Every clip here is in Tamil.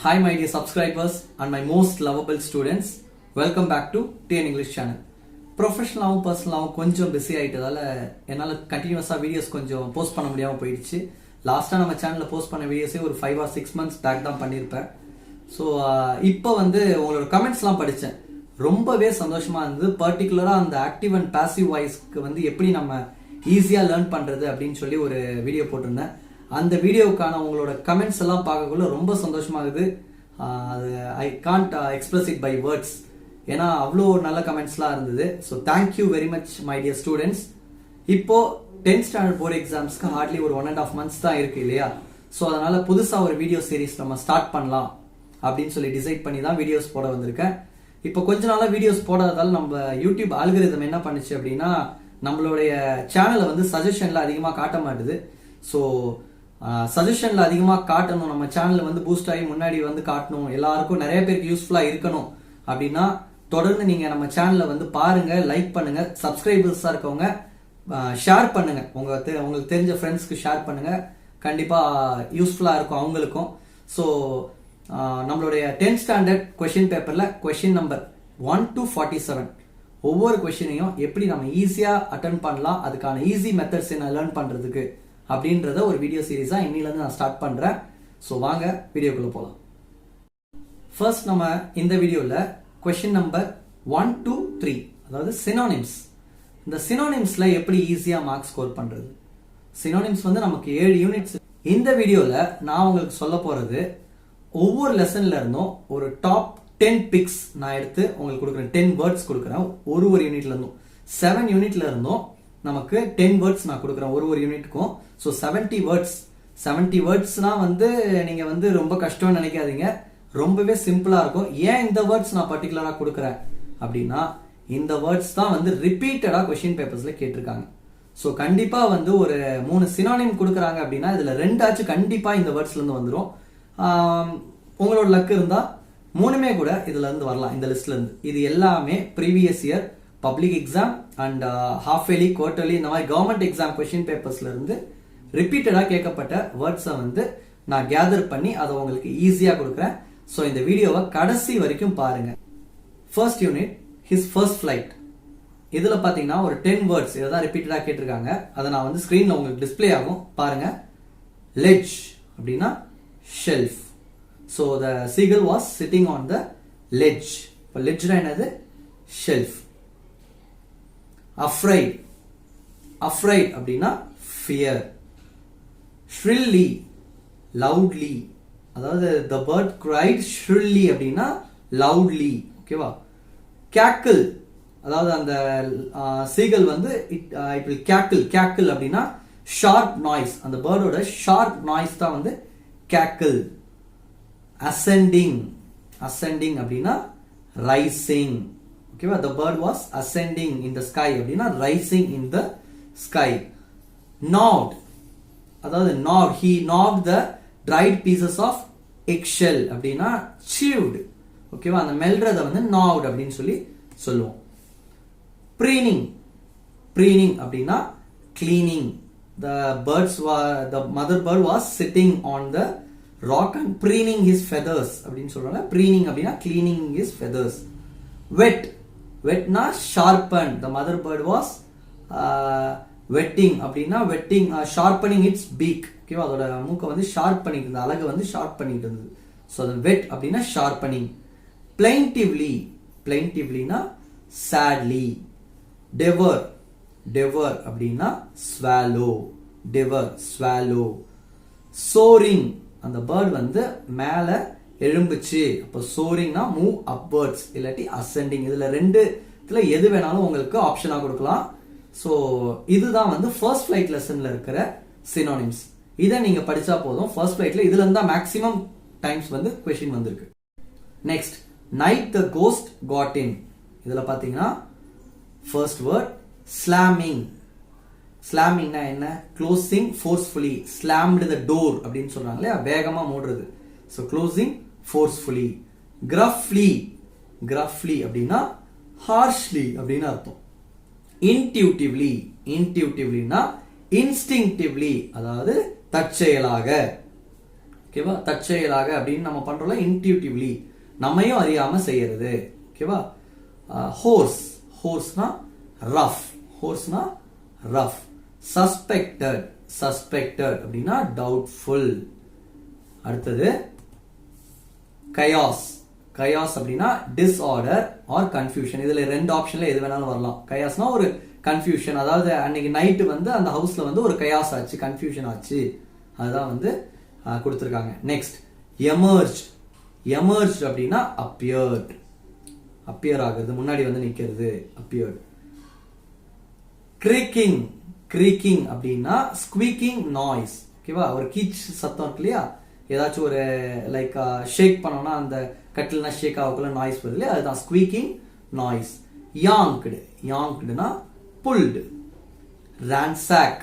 Hi my dear subscribers and my most lovable students. Welcome back to TN English channel. ப்ரொஃபஷனலாகவும் பர்சனலாகவும் கொஞ்சம் பிஸி ஆகிட்டதால என்னால் கண்டினியூஸாக வீடியோஸ் கொஞ்சம் போஸ்ட் பண்ண முடியாமல் போயிடுச்சு. லாஸ்ட்டாக நம்ம சேனலில் போஸ்ட் பண்ண வீடியோஸே ஒரு 5 or 6 months பேக் தான் பண்ணியிருப்பேன். ஸோ இப்போ உங்களோட கமெண்ட்ஸ்லாம் படித்தேன். ரொம்பவே சந்தோஷமாக இருந்தது. பர்டிகுலராக அந்த ஆக்டிவ் அண்ட் பாசிவ் வாய்ஸ்க்கு எப்படி நம்ம ஈஸியாக லேர்ன் பண்ணுறது அப்படின்னு சொல்லி ஒரு வீடியோ போட்டிருந்தேன். அந்த வீடியோவுக்கான உங்களோட கமெண்ட்ஸ் எல்லாம் பார்க்கக்குள்ள ரொம்ப சந்தோஷமாகுது. அது I can't express it by words. ஏன்னா அவ்வளோ நல்ல கமெண்ட்ஸ்லாம் இருந்தது. So thank you very much my dear students. இப்போ 10th ஸ்டாண்டர்ட் போர்டு எக்ஸாம்ஸ்க்கு ஹார்ட்லி ஒரு 1.5 months தான் இருக்கு இல்லையா? ஸோ அதனால புதுசாக ஒரு வீடியோ சீரிஸ் நம்ம ஸ்டார்ட் பண்ணலாம் அப்படின்னு சொல்லி டிசைட் பண்ணி தான் வீடியோஸ் போட வந்திருக்கேன். இப்போ கொஞ்ச நாளாக வீடியோஸ் போடாததால் நம்ம யூடியூப் ஆல்கரிதம் என்ன பண்ணுச்சு அப்படின்னா நம்மளுடைய சேனலை சஜஷன்ல அதிகமாக காட்ட மாட்டுது. ஸோ சஜஷன்ல அதிகமாக காட்டணும், நம்ம சேனல் பூஸ்ட் ஆகி முன்னாடி காட்டணும், எல்லாருக்கும் நிறைய பேருக்கு யூஸ்ஃபுல்லா இருக்கணும் அப்படின்னா தொடர்ந்து நீங்க நம்ம சேனலை பாருங்க, லைக் பண்ணுங்க, சப்ஸ்கிரைபர்ஸா இருக்கவங்க ஷேர் பண்ணுங்க, உங்களுக்கு தெரிஞ்ச ஃப்ரெண்ட்ஸ்க்கு ஷேர் பண்ணுங்க. கண்டிப்பா யூஸ்ஃபுல்லா இருக்கும் அவங்களுக்கும். ஸோ நம்மளுடைய 10th ஸ்டாண்டர்ட் கொஸ்டின் பேப்பர்ல கொஸ்டின் நம்பர் 1 to 47 ஒவ்வொரு கொஸ்டினையும் எப்படி நம்ம ஈஸியா அட்டென்ட் பண்ணலாம், அதுக்கான ஈஸி மெத்தட்ஸ் என்ன லேர்ன் பண்றதுக்கு அப்படின்றத ஒரு வீடியோ சீரீஸா இன்னிலிருந்து நான் ஸ்டார்ட் பண்றேன். ஸோ வாங்க வீடியோக்குள்ள போகலாம். ஃபர்ஸ்ட் நம்ம இந்த வீடியோல கொஸ்டின் நம்பர் 1 to 3 அதாவது சினோனிம்ஸ். இந்த சினோனிம்ஸ்ல எப்படி ஈஸியா மார்க் ஸ்கோர் பண்றது. சினோனிம்ஸ் நமக்கு 7 யூனிட்ஸ். இந்த வீடியோல நான் உங்களுக்கு சொல்ல போறது ஒவ்வொரு லெசன்ல இருந்தும் ஒரு டாப் 10 பிக்ஸ் நான் எடுத்து உங்களுக்கு கொடுக்குறேன். 10 வேர்ட்ஸ் கொடுக்குறேன் ஒரு யூனிட்ல இருந்தும். 7 யூனிட்ல இருந்தும் நமக்கு 10 வேர்ட்ஸ் நான் கொடுக்குறேன் ஒரு யூனிட்டுக்கும். So 70 words. 70 வேர்ட்ஸ்னா நீங்க ரொம்ப கஷ்டம்னு நினைக்காதீங்க, ரொம்பவே சிம்பிளா இருக்கும். ஏன் இந்த வேர்ட்ஸ் நான் பர்டிகுலரா கொடுக்குறேன் அப்படின்னா இந்த வேர்ட்ஸ் தான் ரிப்பீட்டடா கொஸ்டின் பேப்பர்ஸ்ல கேட்டிருக்காங்க. ஸோ கண்டிப்பா ஒரு 3 சினோனிம் கொடுக்குறாங்க அப்படின்னா இதுல 2 ஆச்சு கண்டிப்பா இந்த வேர்ட்ஸ்ல இருந்து வந்துடும். உங்களோட லக் இருந்தா 3மே கூட இதுல இருந்து வரலாம், இந்த லிஸ்ட்ல இருந்து. இது எல்லாமே previous year public exam and half yearly, quarterly இந்த மாதிரி கவர்மெண்ட் எக்ஸாம் கொஸ்டின் பேப்பர்ஸ்ல இருந்து ரிப்பீட்டடா கேட்கப்பட்ட வேர்ட்ஸை நான் கேதர் பண்ணி அதை உங்களுக்கு ஈஸியா கொடுக்குறேன். ஸோ இந்த வீடியோவை கடைசி வரைக்கும் பாருங்க. First unit his first flight. இதுல பாத்தீங்கன்னா ஒரு 10 வேர்ட்ஸ் இதான் ரிப்பீட்டடா கேட்டிருக்காங்க. அதை நான் ஸ்கிரீன்ல உங்களுக்கு டிஸ்பிளே ஆகும் பாருங்க. லெட்ஜ் அப்படின்னா shelf. So the seagull was sitting on the ledge. இப்போ லெட்ஜ்னா என்னது? ஷெல்ஃப். afraid. afraid அப்படின்னா fear. shrilly, loudly. அதாவது the bird cried shrilly அப்படின்னா loudly. ஓகேவா? cackle அதாவது அந்த seagull it will cackle. cackle அப்படின்னா sharp noise. அந்த பேர்டோட sharp noise தான் cackle. ascending. ascending அப்படின்னா rising. Okay, the bird was ascending in the sky அப்படின்னா rising in the sky. Gnawed அதாவது gnawed, he gnawed the dried pieces of eggshell அப்படின்னா chewed. ஓகேவா? அந்த மெல்றத gnawed அப்படின்னு சொல்லுவோம். preening. preening அப்படின்னா cleaning. the mother bird was sitting on the rock and preening his feathers அப்படின்னு சொல்றாங்க. preening அப்படின்னா cleaning his feathers. wet. wetna sharpen. the mother bird was wetting அப்படின்னா wetting, sharpening its beak. ஓகேவா? அதோட மூக்க ஷார்ப் பண்ணிட்டு இருந்தது, அலகு ஷார்ப் பண்ணிட்டு இருந்தது. ஸோ அது wet அப்படின்னா sharpening. plaintively. plaintivelyனா sadly. devour. devour அப்படின்னா swallow. devour, swallow. soaring. அந்த பேர்ட் மேல எழும்புச்சு. அப்போ சோரிங்னா மூவ் அப்வர்ட்ஸ் இல்லாட்டி அசெண்டிங். இதுல 2த்துல எது வேணாலும் உங்களுக்கு ஆப்ஷனா கொடுக்கலாம். ஸோ இதுதான் ஃபர்ஸ்ட் ஃபிளைட் லெசன்ல இருக்கிற சினோனிம்ஸ். இதை நீங்க படிச்சா போதும். ஃபர்ஸ்ட் ஃபிளைட்ல இதுல இருந்தா மேக்ஸிமம் டைம்ஸ் கொஸ்டின் வந்திருக்கு. Next, night the ghost got in. இதுல பாத்தீங்கன்னா ஃபர்ஸ்ட் வேர்ட் ஸ்லாமிங். ஸ்லாமிங்னா என்ன? Closing forcefully. Slammed the door அப்படின்னு சொல்றாங்க இல்லையா, வேகமா மூடுறது. So closing forcefully. gruffly. gruffly அப்படின்னா harshly அப்படின்னு அர்த்தம். intuitively. intuitivelyனா instinctively அதாவது தற்செயலாக. ஓகேவா, தற்செயலாக அப்படின்னு நம்ம பண்றோம்ல, இன்ட்யூட்டிவ்லி, நம்மையும் அறியாம செய்யறது. ஓகேவா. ஹோர்ஸ், ஹோர்ஸ்னா ரஃப், ஹோர்ஸ்னா ரஃப். சஸ்பெக்டட், சஸ்பெக்டட் அப்படின்னா டவுட்ஃபுல். அடுத்தது கயாஸ், கயாஸ் அப்படின்னா டிஸ்ஆர்டர் ஆர் கன்ஃபியூஷன். இதுல ரெண்டு ஆப்ஷன்ல எது வேணாலும் வரலாம். கயாஸ்னா ஒரு கன்ஃபியூஷன், அதாவது அன்னைக்கு நைட்டு வந்து அந்த ஹவுஸ்ல வந்து ஒரு கயாஸ் ஆச்சு, கன்ஃபியூஷன் ஆச்சு, அதுதான் வந்து கொடுத்துருக்காங்க. நெக்ஸ்ட் எமர்ஜ், எமர்ஜ் அப்படின்னா அப்பியர்ட், அப்பியர் ஆகுறது, முன்னாடி வந்து நிக்கிறது, அப்பியர்ட். கிரீக்கிங், கிரீக்கிங் அப்படின்னா ஸ்குவீக்கிங் நாய்ஸ். ஓகேவா, ஒரு கீச் சத்தம் இருக்கு இல்லையா, ஏதாச்சும் ஒரு லைக் ஷேக் பண்ணோம்னா அந்த கட்டில்னா ஷேக் ஆகக்குள்ள நாய்ஸ் வருது இல்லையா, அதுதான் ஸ்குவீக்கிங் நாய்ஸ். யாங்க்டு, யாங்க்டுனா pulled. Ransack,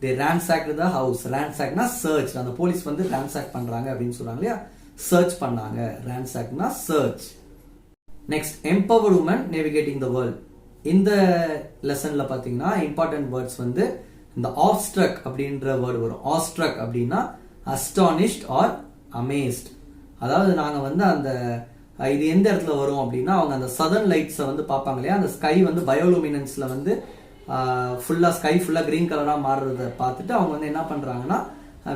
they ransacked the house. ransackனா search, அந்த போலீஸ் வந்து ransack பண்றாங்க அப்படின்னு சொல்றாங்க இல்லையா, search பண்ணாங்க. ransackனா search. next empowered women navigating the world. இந்த லெசன்ல பாத்தீங்கன்னா இம்பார்ட்டன்ட் வேர்ட்ஸ் வந்து இந்த awestruck அப்படின்ற வேர்டு வரும். awestruck அப்படின்னா astonished or amazed. அதாவது நாங்க வந்து அந்த இது எந்த இடத்துல வரும் அப்படின்னா, அவங்க அந்த சதர்ன் லைட்ஸை வந்து பார்ப்பாங்க இல்லையா, அந்த ஸ்கை வந்து பயோலூமினன்ஸ்ல வந்து ஃபுல்லா ஸ்கை ஃபுல்லா கிரீன் கலரா மாறுறத பார்த்துட்டு அவங்க வந்து என்ன பண்றாங்கன்னா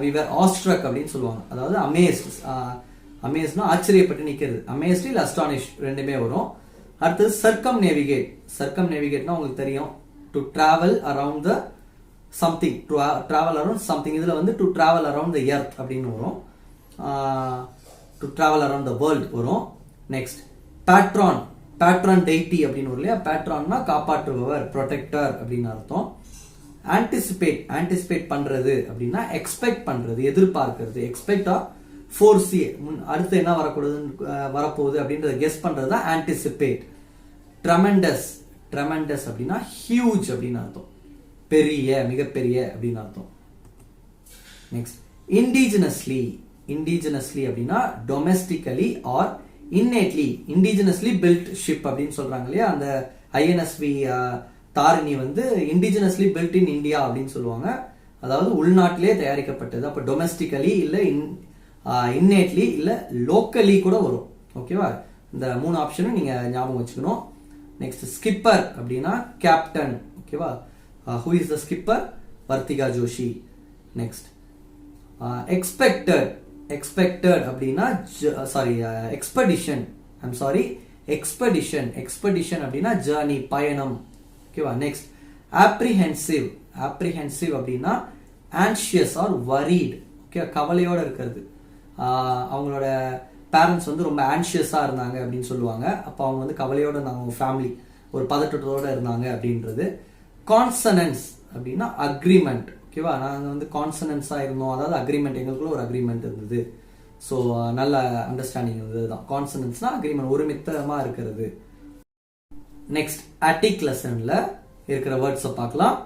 we were awestruck அப்படின்னு சொல்லுவாங்க. அதாவது amazed, amazedனா ஆச்சரியப்பட்டு நிக்கிறது, amazed இல்ல astonished ரெண்டுமே வரும். அடுத்தது circumnavigate, circumnavigateனா உங்களுக்கு தெரியும், to travel around the something, to travel around something. இதுல வந்து to travel around the earth அப்படின்னு வரும், to travel around the world வரும். நெக்ஸ்ட் patron, patron deity அப்படின்னு வரும் இல்லையா, patronனா காப்பாற்றுபவர், protector அப்படின்னு அர்த்தம். anticipate, anticipate பண்றது அப்படின்னா எக்ஸ்பெக்ட் பண்றது, எதிர்பார்க்கிறது. எக்ஸ்பெக்டா foresee, அடுத்து என்ன வரப்போகுது அப்படின்றத கெஸ் பண்றது தான் anticipate. tremendous, tremendous அப்படின்னா huge அப்படின்னு அர்த்தம், பெரிய, மிகப்பெரிய அப்படின்னு அர்த்தம். நெக்ஸ்ட் indigenously, indigenously அப்படின்னா domestically or innately, indigenously built ship அப்படின்னு சொல்றாங்க இல்லையா, அந்த INSV தாரிணி வந்து indigenously built in India அப்படின்னு சொல்லுவாங்க, அதாவது உள்நாட்டிலே தயாரிக்கப்பட்டது. அப்ப டொமஸ்டிக்கலி இல்ல innately இல்ல locally கூட வரும். ஓகேவா, இந்த மூணு ஆப்ஷனும் நீங்க ஞாபகம் வச்சுக்கணும். நெக்ஸ்ட் ஸ்கிப்பர் அப்படின்னா கேப்டன். ஓகேவா, who is the skipper? Vartika Joshi. Next expected, expected அப்படின்னா sorry expedition, I'm sorry expedition, expedition அப்படின்னா ஜர்னி, பயணம். ஓகேவா. நெக்ஸ்ட் apprehensive, apprehensive அப்படின்னா anxious or worried. ஓகே, கவலையோட இருக்கிறது. அவங்களோட பேரண்ட்ஸ் வந்து ரொம்ப ஆன்ஷியஸா இருந்தாங்க அப்படின்னு சொல்லுவாங்க, அப்போ அவங்க வந்து கவலையோட இருந்தாங்க, அவங்க ஃபேமிலி ஒரு பதட்டத்தோட இருந்தாங்க அப்படின்றது. கான்சனன்ஸ் அப்படின்னா அக்ரிமெண்ட். ஓகேவா, நாங்கள் வந்து கான்சனன்ஸாக இருந்தோம், அதாவது அக்ரிமெண்ட், எங்களுக்குள்ள ஒரு அக்ரிமெண்ட் இருந்தது. ஸோ நல்ல அண்டர்ஸ்டாண்டிங் இருந்தது தான். கான்சனன்ஸ்னா அக்ரிமெண்ட், ஒருமித்தமாக இருக்கிறது. நெக்ஸ்ட் அட்டிக் லெசன்ல இருக்கிற வேர்ட்ஸை பார்க்கலாம்.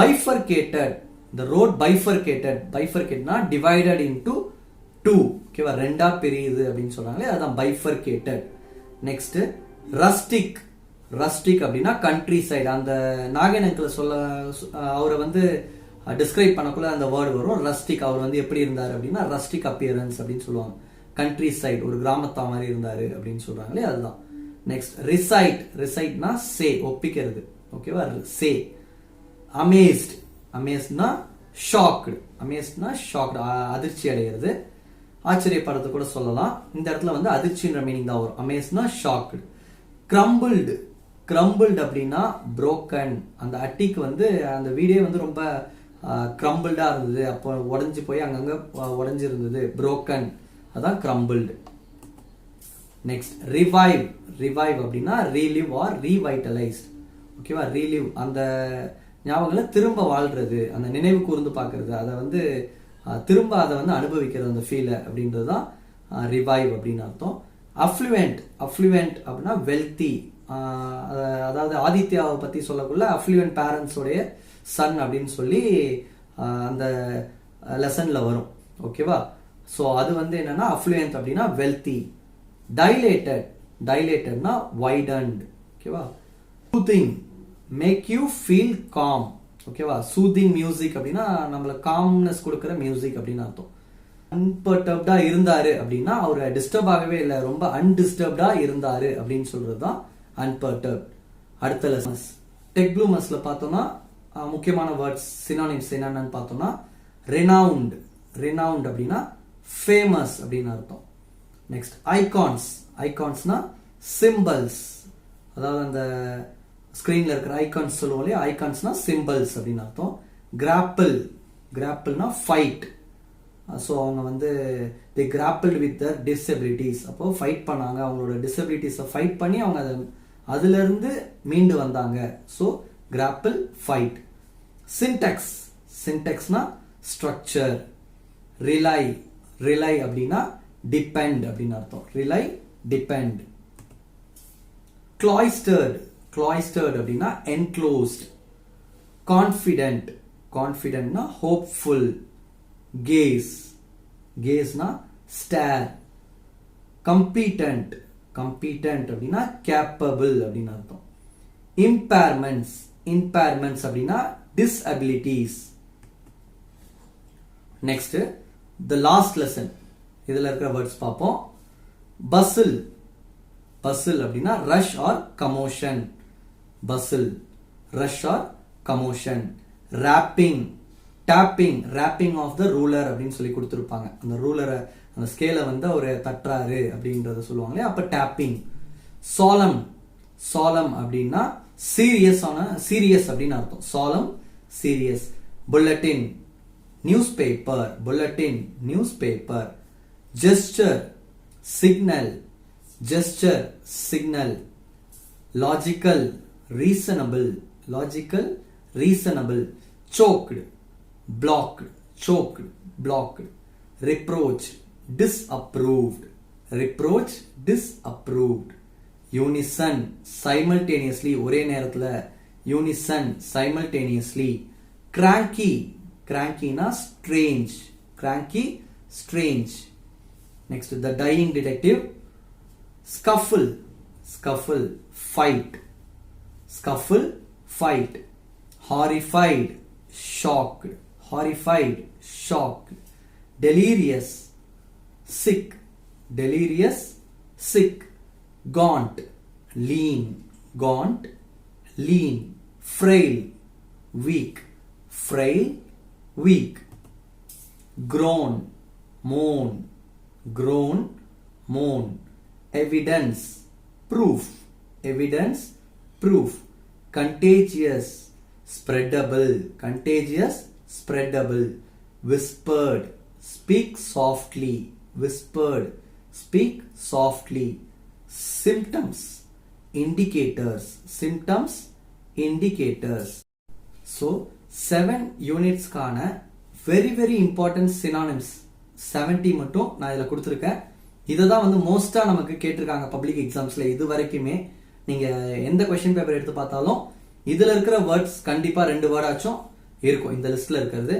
பைஃபர்கேட்டட், the road bifurcated, bifurcateனா divided into two. ஓகேவா, ரெண்டா பிரியுது அப்படின்னு சொல்றாங்களே, அதுதான் bifurcated. நெக்ஸ்ட் ரஸ்டிக், ரஸ்டிக் அப்படின்னா கண்ட்ரி சைடு. அந்த நாகன் அங்கிள் சொல்ல அவரை வந்து டிஸ்கிரைப் பண்ணக்குள்ள அந்த வேர்டு வரும் ரஸ்டிக். அவர் வந்து எப்படி இருந்தார் அப்படின்னா ரஸ்டிக் அப்பியரன்ஸ் அப்படின்னு சொல்லுவாங்க. கண்ட்ரி சைடு, ஒரு கிராமத்தா மாதிரி இருந்தாரு அப்படின்னு சொல்றாங்களே, அதுதான். நெக்ஸ்ட் ரிசைட், ரிசைட்னா சே, ஒப்பிக்கிறது. ஓகேவா, சே. அமேஸ்ட், அமேஸ்ட்னா ஷாக்டு, அமேஸ்ட்னா ஷாக்டு, அதிர்ச்சி அடைகிறது, ஆச்சரியப்படுறது கூட சொல்லலாம். இந்த இடத்துல வந்து அதிர்ச்சின்ற மீனிங் தான் வரும். அமேஸ்ட்னா ஷாக்டு. கிரம்பிள்டு, கிரம்பிள்டு அப்படின்னா புரோக்கன். அந்த அட்டிக்கு வந்து அந்த வீடே வந்து ரொம்ப கிரம்பிள்டா இருந்தது, அப்போ உடஞ்சி போய் அங்கங்க உடஞ்சி இருந்தது, புரோக்கன், அதான் கிரம்பிள்டு. நெக்ஸ்ட் ரிவைவ், ரிவைவ் அப்படின்னா ரீலிவ் ஆர் ரீவைட்டலைஸ்ட். ஓகேவா, ரீலிவ் அந்த ஞாபகங்களை திரும்ப வாழ்றது, அந்த நினைவு கூர்ந்து பார்க்கறது, அதை வந்து திரும்ப அதை வந்து அனுபவிக்கிறது, அந்த ஃபீலை அப்படின்றது தான் ரிவைவ் அப்படின்னு அர்த்தம். அஃப்ளூயன்ட், அஃப்ளூயன்ட் அப்படின்னா வெல்த்தி. அதாவது ஆதித்யாவை பற்றி சொல்லக்குள்ள அஃப்ளூயன்ட் பேரண்ட்ஸோடைய சன் அப்படின்னு சொல்லி அந்த லெசனில் வரும். ஓகேவா, ஸோ அது வந்து என்னன்னா அஃப்ளூயன்ட் அப்படின்னா வெல்த்தி. டைலேட்டட், டைலேட்டட்னா வைடன்ட். ஓகேவா. Soothing, make you feel calm. ஓகேவா, சூதிங் மியூசிக் அப்படின்னா நம்மள காம்னஸ் கொடுக்குற மியூசிக் அப்படின்னு அர்த்தம். அன்பர்டர்ப்டா இருந்தாரு அப்படின்னா அவர் டிஸ்டர்ப் ஆகவே இல்லை, ரொம்ப அன்டிஸ்டர்ப்டா இருந்தாரு அப்படின்னு சொல்றதுதான் அன்பர்டர்ப். அடுத்த லெசன்ஸ் டெக் ப்ளூமர்ஸ்ல பார்த்தோம்னா முக்கியமான வேர்ட்ஸ் சினானிம்ஸ் என்னென்னு பார்த்தோம்னா ரெனவுண்ட். ரெனவுண்ட் அப்படின்னா ஃபேமஸ் அப்படின்னு அர்த்தம். Next icons. ஐகான்ஸ்னா சிம்பிள்ஸ், அதாவது அந்த ஸ்கிரீன்ல இருக்கிற ஐகான்ஸ் சொல்லுவோம் இல்லையா, ஐகான்ஸ்னா சிம்பிள்ஸ் அப்படின்னு அர்த்தம். கிராப்பிள். கிராப்பிள்னா ஃபைட். ஸோ அவங்க வந்து தி கிராப்பிள் வித் த டிசபிலிட்டிஸ், அப்போ ஃபைட் பண்ணாங்க, அவங்களோட டிசபிலிட்டிஸை ஃபைட் பண்ணி அவங்க அதுல இருந்து மீண்டு வந்தாங்க. So grapple, fight. சின்டெக்ஸ். சின்டெக்ஸ்னா ஸ்ட்ரக்சர். ரிலை. ரிலை அப்படின்னா டிபெண்ட் அப்படின்னு அர்த்தம். Rely, depend. கிளாய்ஸ்டர்ட். கிளாய்ஸ்டர்ட் அப்படின்னா என்க்ளோஸ்ட். கான்ஃபிடென்ட். கான்ஃபிடென்ட்னா ஹோப்ஃபுல். கேஸ். கேஸ்னா ஸ்டேர். கம்பீட்டன்ட். கம்பீட்டன்ட் அப்படின்னா கேப்பபிள் அப்படின்னு அர்த்தம். இம்பேர்மெண்ட்ஸ். இம்பேர்மெண்ட்ஸ் அப்படின்னா disabilities. Next the last lesson, இதுல இருக்கிற வேர்ட்ஸ் பார்ப்போம். பஸ்ஸில். பஸ்ஸில் அப்படின்னா rush or commotion. Bustle, rush or commotion. Rapping. Tapping. Rapping of the ruler அப்படின்னு சொல்லி கொடுத்துருப்பாங்க. அந்த ரூலரை, அந்த ஸ்கேலை வந்து அவர் தட்டுறாரு அப்படின்றத சொல்லுவாங்களே, அப்ப டேப்பிங். சாலம். சாலம் அப்படின்னா சீரியஸ் ஆன, சீரியஸ் அப்படின்னு அர்த்தம். Solemn, serious. Bulletin. News paper. Bulletin, news paper. Gesture. Signal. Gesture, signal. Logical. Reasonable. Logical, reasonable. Choked. blocked. choked, blocked. Reproach. Disapproved. Reproach, disapproved. Unison. Simultaneously, ஒரே நேரத்துல. Unison, simultaneously. Cranky. Cranky na strange. Cranky, strange. Next, the dying detective. Scuffle. Scuffle, fight. Scuffle, fight. Horrified. Shocked. Horrified, shocked. Delirious. Sick. Delirious, sick. Gaunt. Lean. Gaunt, lean. Frail. Weak. Frail, weak. Groan. Moan. Groan, moan. Evidence. Proof. Evidence, proof. Contagious. Spreadable. Contagious, spreadable. Whispered. Speak softly. Whispered. Speak softly. Symptoms. Indicators. Symptoms, indicators. So 7 units கான very very important synonyms 70 மட்டும் நான் இதில் கொடுத்துருக்கேன். இதை தான் வந்து மோஸ்டா நமக்கு கேட்டிருக்காங்க பப்ளிக் எக்ஸாம்ஸ்ல. இது வரைக்குமே நீங்க எந்த கொஸ்டின் பேப்பர் எடுத்து பார்த்தாலும் இதுல இருக்கிற வேர்ட்ஸ் கண்டிப்பா 2 வேர்ட் ஆச்சும் இருக்கும் இந்த லிஸ்ட்ல இருக்கிறது.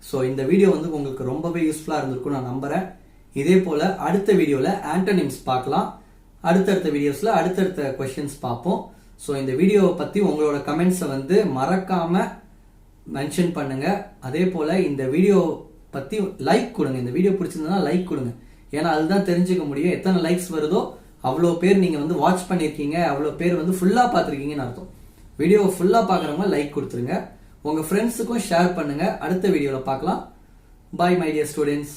ஸோ இந்த வீடியோ வந்து உங்களுக்கு ரொம்பவே யூஸ்ஃபுல்லா இருந்திருக்கும் நான் நம்புறேன். இதே போல அடுத்த வீடியோல ஆண்டனிம்ஸ் பார்க்கலாம். அடுத்தடுத்த வீடியோஸ்ல அடுத்தடுத்த கொஸ்டின்ஸ் பார்ப்போம். ஸோ இந்த வீடியோவை பத்தி உங்களோட கமெண்ட்ஸை வந்து மறக்காம மென்ஷன் பண்ணுங்க. அதே போல இந்த வீடியோ பத்தி லைக் கொடுங்க. இந்த வீடியோ பிடிச்சிருந்தா லைக் கொடுங்க. ஏன்னா அதுதான் தெரிஞ்சுக்க முடியும் எத்தனை லைக்ஸ் வருதோ அவ்வளோ பேர் நீங்க வந்து வாட்ச் பண்ணிருக்கீங்க, அவ்வளோ பேர் வந்து ஃபுல்லா பார்த்துருக்கீங்கன்னு அர்த்தம். வீடியோவை ஃபுல்லா பார்க்குறவங்க லைக் கொடுத்துருங்க. உங்க ஃப்ரெண்ட்ஸுக்கும் ஷேர் பண்ணுங்க. அடுத்த வீடியோவில் பார்க்கலாம். Bye my dear students.